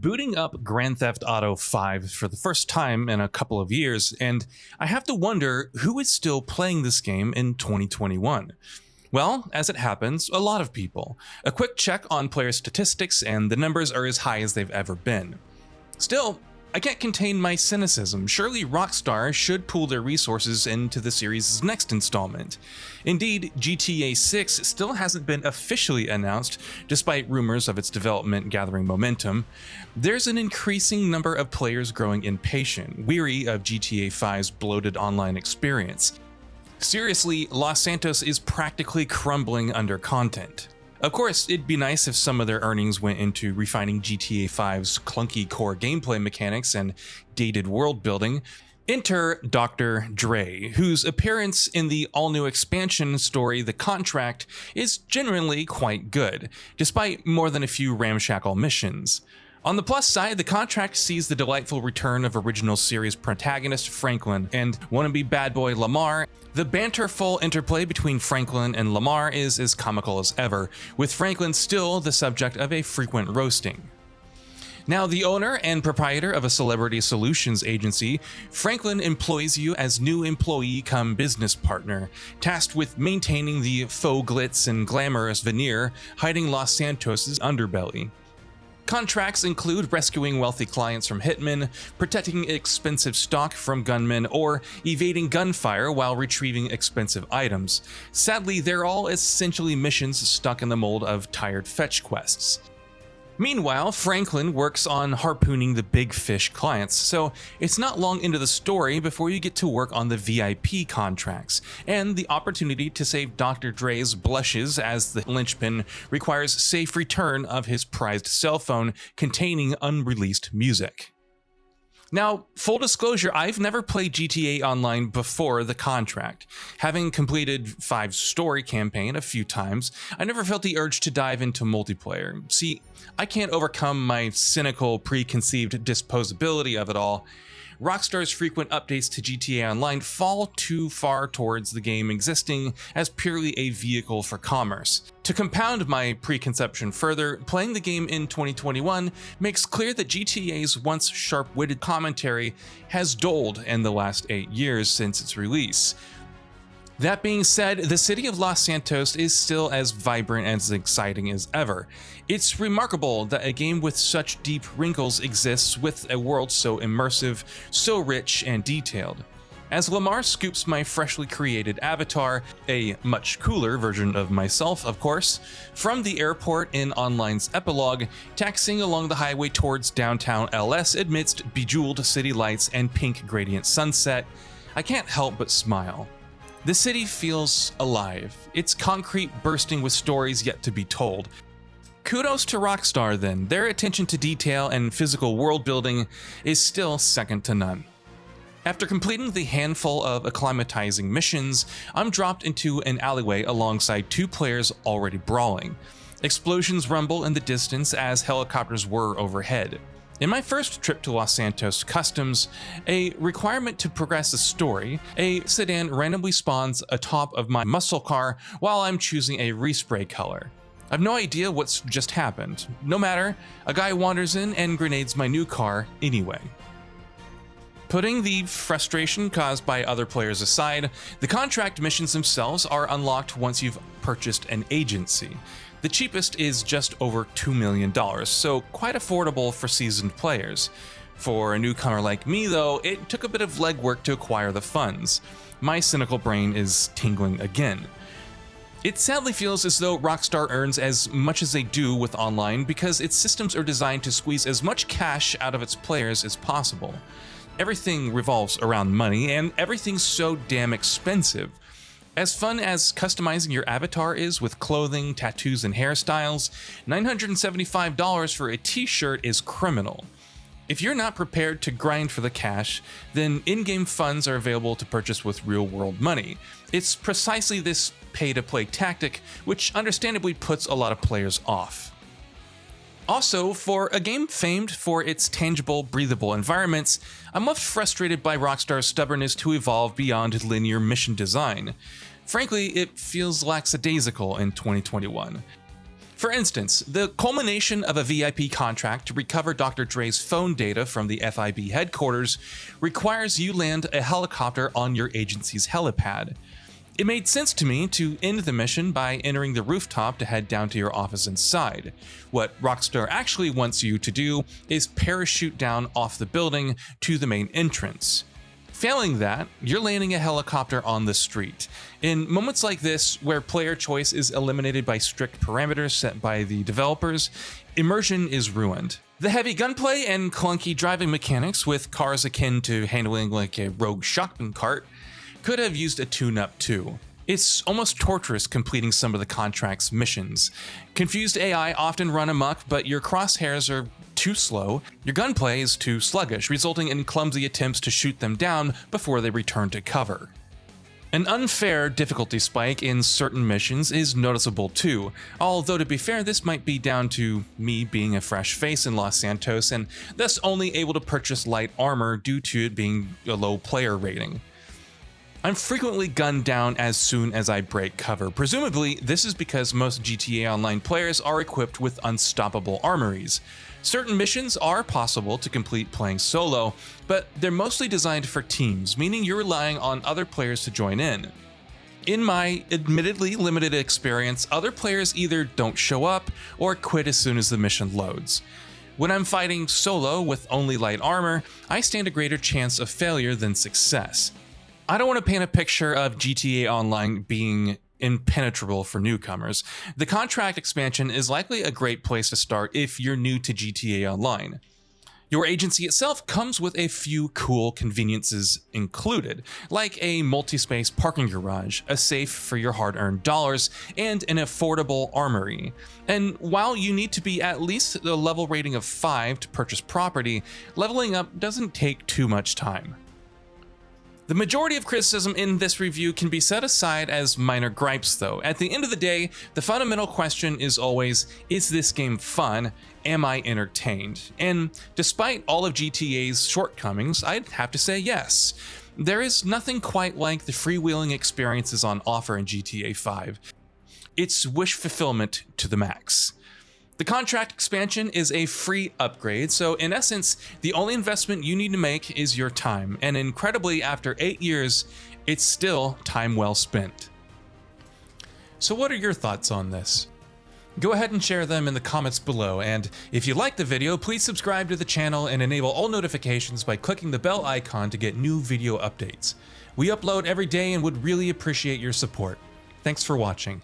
booting up Grand Theft Auto 5 for the first time in a couple of years, and I have to wonder who is still playing this game in 2021. Well, as it happens, a lot of people. A quick check on player statistics and the numbers are as high as they've ever been. Still, I can't contain my cynicism. Surely Rockstar should pool their resources into the series' next installment. Indeed, GTA 6 still hasn't been officially announced, despite rumors of its development gathering momentum. There's an increasing number of players growing impatient, weary of GTA 5's bloated online experience. Seriously, Los Santos is practically crumbling under content. Of course, it'd be nice if some of their earnings went into refining GTA 5's clunky core gameplay mechanics and dated world building. Enter Dr. Dre, whose appearance in the all-new expansion story The Contract is genuinely quite good, despite more than a few ramshackle missions. On the plus side, The Contract sees the delightful return of original series protagonist Franklin and wannabe bad boy Lamar. The banterful interplay between Franklin and Lamar is as comical as ever, with Franklin still the subject of a frequent roasting. Now, the owner and proprietor of a celebrity solutions agency, Franklin employs you as new employee come business partner, tasked with maintaining the faux glitz and glamorous veneer hiding Los Santos' underbelly. Contracts include rescuing wealthy clients from hitmen, protecting expensive stock from gunmen, or evading gunfire while retrieving expensive items. Sadly, they're all essentially missions stuck in the mold of tired fetch quests. Meanwhile, Franklin works on harpooning the big fish clients, so it's not long into the story before you get to work on the VIP contracts, and the opportunity to save Dr. Dre's blushes as the linchpin requires safe return of his prized cell phone containing unreleased music. Now, full disclosure, I've never played GTA Online before The Contract. Having completed 5's story campaign a few times, I never felt the urge to dive into multiplayer. See, I can't overcome my cynical, preconceived disposability of it all. Rockstar's frequent updates to GTA Online fall too far towards the game existing as purely a vehicle for commerce. To compound my preconception further, playing the game in 2021 makes clear that GTA's once sharp-witted commentary has dulled in the last 8 years since its release. That being said, the city of Los Santos is still as vibrant and as exciting as ever. It's remarkable that a game with such deep wrinkles exists with a world so immersive, so rich and detailed. As Lamar scoops my freshly created avatar, a much cooler version of myself of course, from the airport in Online's epilogue, taxiing along the highway towards downtown LS amidst bejeweled city lights and pink gradient sunset, I can't help but smile. The city feels alive, its concrete bursting with stories yet to be told. Kudos to Rockstar then, their attention to detail and physical world building is still second to none. After completing the handful of acclimatizing missions, I'm dropped into an alleyway alongside 2 players already brawling. Explosions rumble in the distance as helicopters whir overhead. In my first trip to Los Santos Customs, a requirement to progress the story, a sedan randomly spawns atop of my muscle car while I'm choosing a respray color. I've no idea what's just happened. No matter, a guy wanders in and grenades my new car anyway. Putting the frustration caused by other players aside, the contract missions themselves are unlocked once you've purchased an agency. The cheapest is just over $2 million, so quite affordable for seasoned players. For a newcomer like me though, it took a bit of legwork to acquire the funds. My cynical brain is tingling again. It sadly feels as though Rockstar earns as much as they do with online because its systems are designed to squeeze as much cash out of its players as possible. Everything revolves around money, and everything's so damn expensive. As fun as customizing your avatar is with clothing, tattoos, and hairstyles, $975 for a t-shirt is criminal. If you're not prepared to grind for the cash, then in-game funds are available to purchase with real-world money. It's precisely this pay-to-play tactic which understandably puts a lot of players off. Also, for a game famed for its tangible, breathable environments, I'm left frustrated by Rockstar's stubbornness to evolve beyond linear mission design. Frankly, it feels lackadaisical in 2021. For instance, the culmination of a VIP contract to recover Dr. Dre's phone data from the FIB headquarters requires you land a helicopter on your agency's helipad. It made sense to me to end the mission by entering the rooftop to head down to your office inside. What Rockstar actually wants you to do is parachute down off the building to the main entrance. Failing that, you're landing a helicopter on the street. In moments like this, where player choice is eliminated by strict parameters set by the developers, immersion is ruined. The heavy gunplay and clunky driving mechanics with cars akin to handling like a rogue shotgun cart could have used a tune-up too. It's almost torturous completing some of the contract's missions. Confused AI often run amok, but your crosshairs are too slow. Your gunplay is too sluggish, resulting in clumsy attempts to shoot them down before they return to cover. An unfair difficulty spike in certain missions is noticeable too, although to be fair, this might be down to me being a fresh face in Los Santos and thus only able to purchase light armor due to it being a low player rating. I'm frequently gunned down as soon as I break cover. Presumably, this is because most GTA Online players are equipped with unstoppable armories. Certain missions are possible to complete playing solo, but they're mostly designed for teams, meaning you're relying on other players to join in. In my admittedly limited experience, other players either don't show up or quit as soon as the mission loads. When I'm fighting solo with only light armor, I stand a greater chance of failure than success. I don't want to paint a picture of GTA Online being impenetrable for newcomers. The contract expansion is likely a great place to start if you're new to GTA Online. Your agency itself comes with a few cool conveniences included, like a multi-space parking garage, a safe for your hard-earned dollars, and an affordable armory. And while you need to be at least a level rating of 5 to purchase property, leveling up doesn't take too much time. The majority of criticism in this review can be set aside as minor gripes though. At the end of the day, the fundamental question is always, is this game fun? Am I entertained? And despite all of GTA's shortcomings, I'd have to say yes. There is nothing quite like the freewheeling experiences on offer in GTA 5. It's wish fulfillment to the max. The contract expansion is a free upgrade, so in essence, the only investment you need to make is your time, and incredibly, after 8 years, it's still time well spent. So what are your thoughts on this? Go ahead and share them in the comments below, and if you liked the video, please subscribe to the channel and enable all notifications by clicking the bell icon to get new video updates. We upload every day and would really appreciate your support. Thanks for watching.